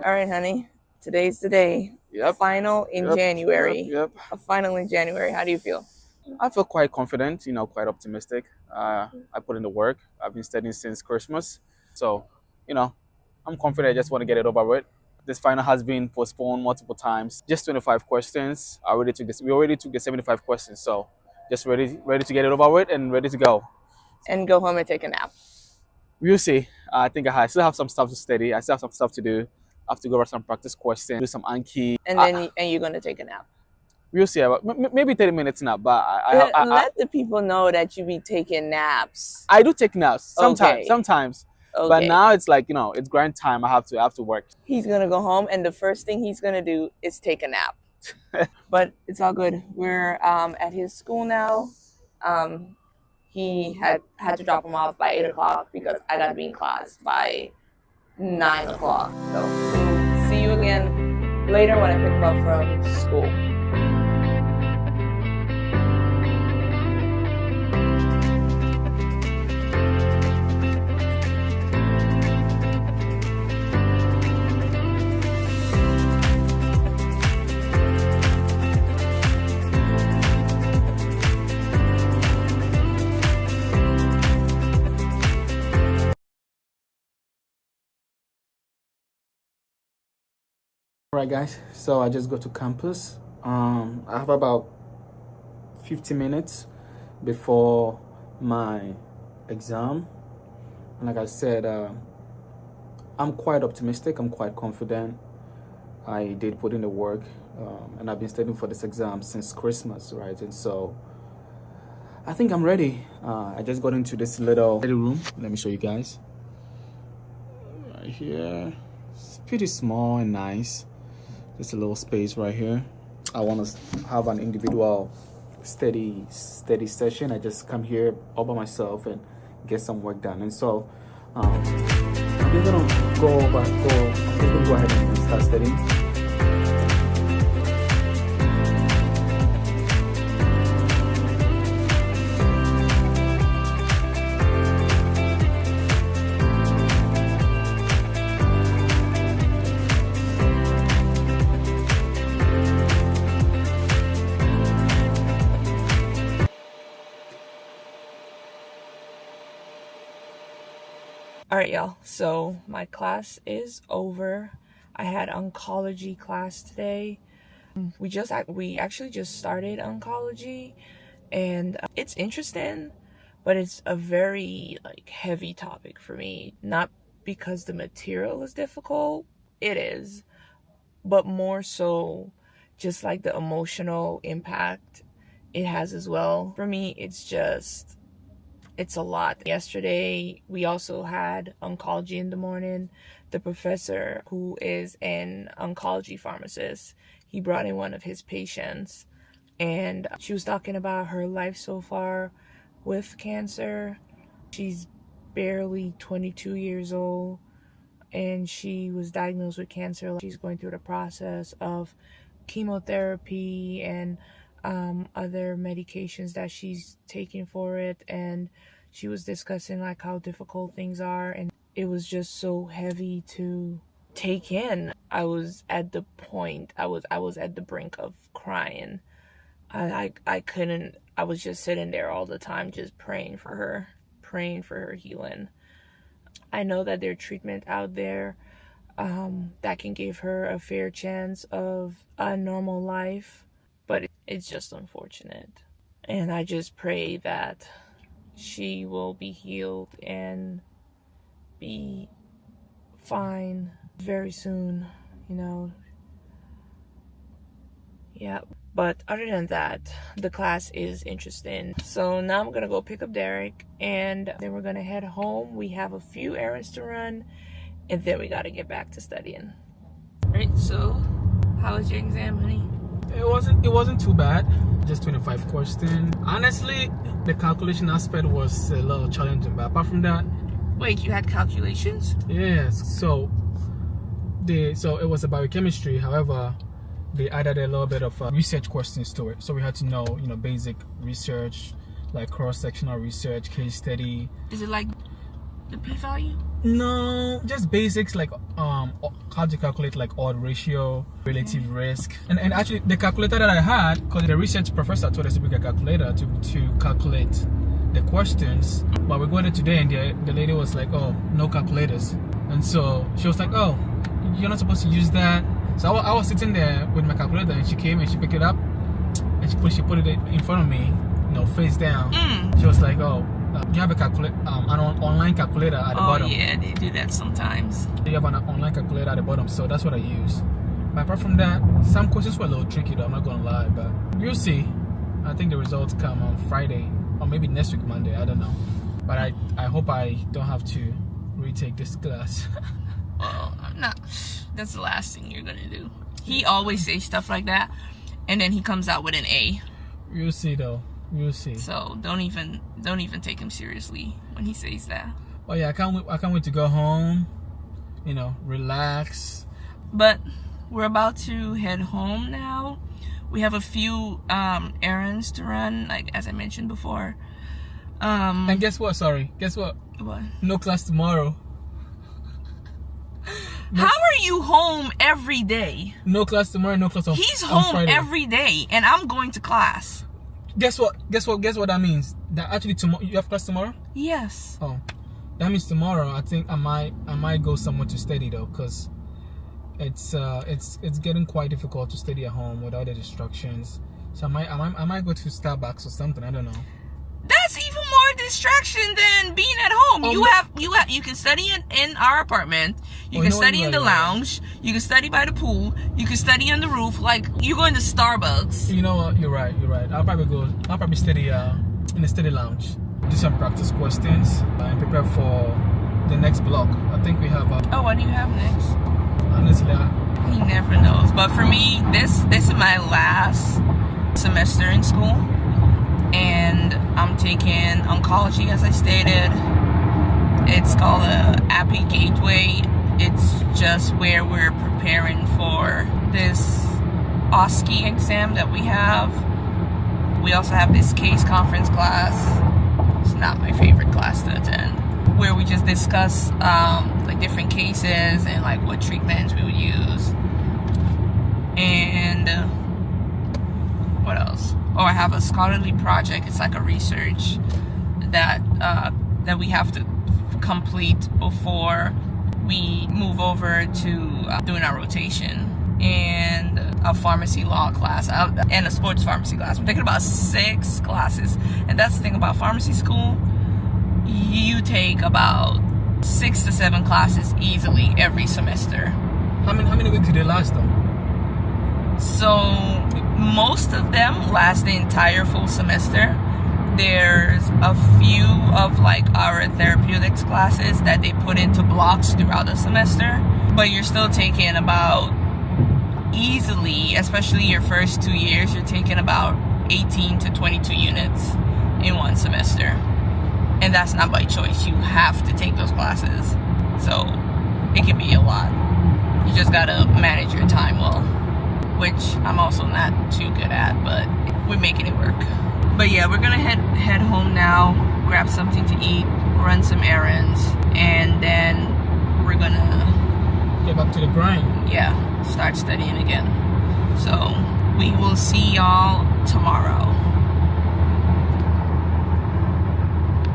All right, honey. Today's the day. Yep. Final in January. Yep. A final in January. How do you feel? I feel quite confident, quite optimistic. I put in the work. I've been studying since Christmas. So, I'm confident. I just want to get it over with. This final has been postponed multiple times. Just 25 questions. We already took the 75 questions. So just ready to get it over with and ready to go. And go home and take a nap. We'll see. I think I still have some stuff to study. I still have some stuff to do. I have to go over some practice questions, do some Anki. And then you're going to take a nap. We'll see. Maybe 30 minutes nap, but let the people know that you be taking naps. I do take naps sometimes. Okay. But now it's like, it's grind time. I have to work. He's going to go home and the first thing he's going to do is take a nap. But it's all good. We're at his school now. He had to drop him off by 8 o'clock because I got to be in class by 9 o'clock. So we'll see you again later when I pick him up from school. Alright guys, so I just go to campus. I have about 50 minutes before my exam. And like I said, I'm quite optimistic, I'm quite confident. I did put in the work, and I've been studying for this exam since Christmas, right? And so I think I'm ready. I just got into this little room. Let me show you guys. Right here. It's pretty small and nice. Just a little space right here. I want to have an individual steady session. I just come here all by myself and get some work done. And so I'm just gonna go ahead and start studying. All right, y'all. So my class is over. I had oncology class today. We actually just started oncology, and it's interesting, but it's a very heavy topic for me. Not because the material is difficult, it is, but more so just the emotional impact it has as well. For me, it's a lot. Yesterday, we also had oncology in the morning. The professor, who is an oncology pharmacist, he brought in one of his patients, and she was talking about her life so far with cancer. She's barely 22 years old, and she was diagnosed with cancer. She's going through the process of chemotherapy and other medications that she's taking for it, and she was discussing how difficult things are, and it was just so heavy to take in. I was at the point, I was at the brink of crying. I couldn't. I was just sitting there all the time just praying for her healing. I know that there's treatment out there that can give her a fair chance of a normal life, but it's just unfortunate. And I just pray that she will be healed and be fine very soon, Yeah. But other than that, the class is interesting. So now I'm gonna go pick up Derek, and then we're gonna head home. We have a few errands to run, and then we gotta get back to studying. All right, so how was your exam, honey? It wasn't too bad. Just 25 questions. Honestly, the calculation aspect was a little challenging, but apart from that. Wait, you had calculations? Yes. So it was a biochemistry. However, they added a little bit of research questions to it. So we had to know, basic research, like cross-sectional research, case study. Is it like the p-value? No, just basics like how to calculate like odd ratio, relative risk, and actually the calculator that I had, because the research professor told us to pick a calculator to calculate the questions, but we got it today and the lady was like, oh, no calculators, and so she was like, oh, you're not supposed to use that. So I was sitting there with my calculator and she came and she picked it up and she put it in front of me, face down. She was like, oh. You have an online calculator at the bottom. Oh yeah, they do that sometimes. You have an online calculator at the bottom, so that's what I use. But apart from that, some questions were a little tricky though, I'm not gonna lie, but you'll see. I think the results come on Friday, or maybe next week Monday, I don't know. But I hope I don't have to retake this class. Well, I'm not. That's the last thing you're gonna do. He always says stuff like that, and then he comes out with an A. You'll see though. You'll see. So don't even take him seriously when he says that. Oh yeah, I can't wait to go home. Relax. But we're about to head home now. We have a few errands to run, like as I mentioned before. And guess what? Guess what? What? No class tomorrow. How are you home every day? No class tomorrow. No class on Friday. He's home every day, and I'm going to class. Guess what that means? That actually tomorrow you have class tomorrow? Yes. Oh, that means tomorrow I think I might go somewhere to study though, because it's getting quite difficult to study at home without the distractions. So I might go to Starbucks or something. I don't know. That's even more distraction than being at home. You can study in our apartment. You can study in the lounge. You can study by the pool. You can study on the roof. Like, you're going to Starbucks. You know what? You're right. I'll probably study in the study lounge. Do some practice questions and prepare for the next block. I think we have. Oh, what do you have next? Honestly, he never knows. But for me, this is my last semester in school. And I'm taking oncology, as I stated. It's called a API Gateway. It's just where we're preparing for this OSCE exam that we have. We also have this case conference class. It's not my favorite class to attend, where we just discuss like different cases and like what treatments we would use. And what else? Oh, I have a scholarly project. It's like a research that we have to complete before we move over to doing our rotation, and a pharmacy law class and a sports pharmacy class. I'm thinking about 6 classes, and that's the thing about pharmacy school. You take about 6 to 7 classes easily every semester. How many weeks do they last though? So most of them last the entire full semester. There's a few of like our therapeutics classes that they put into blocks throughout the semester, but you're still taking about easily, especially your first 2 years, you're taking about 18 to 22 units in one semester. And that's not by choice. You have to take those classes. So it can be a lot. You just gotta manage your time well, which I'm also not too good at, but we're making it work. But yeah, we're gonna head home now, grab something to eat, run some errands, and then we're gonna get back to the grind. Yeah, start studying again. So we will see y'all tomorrow.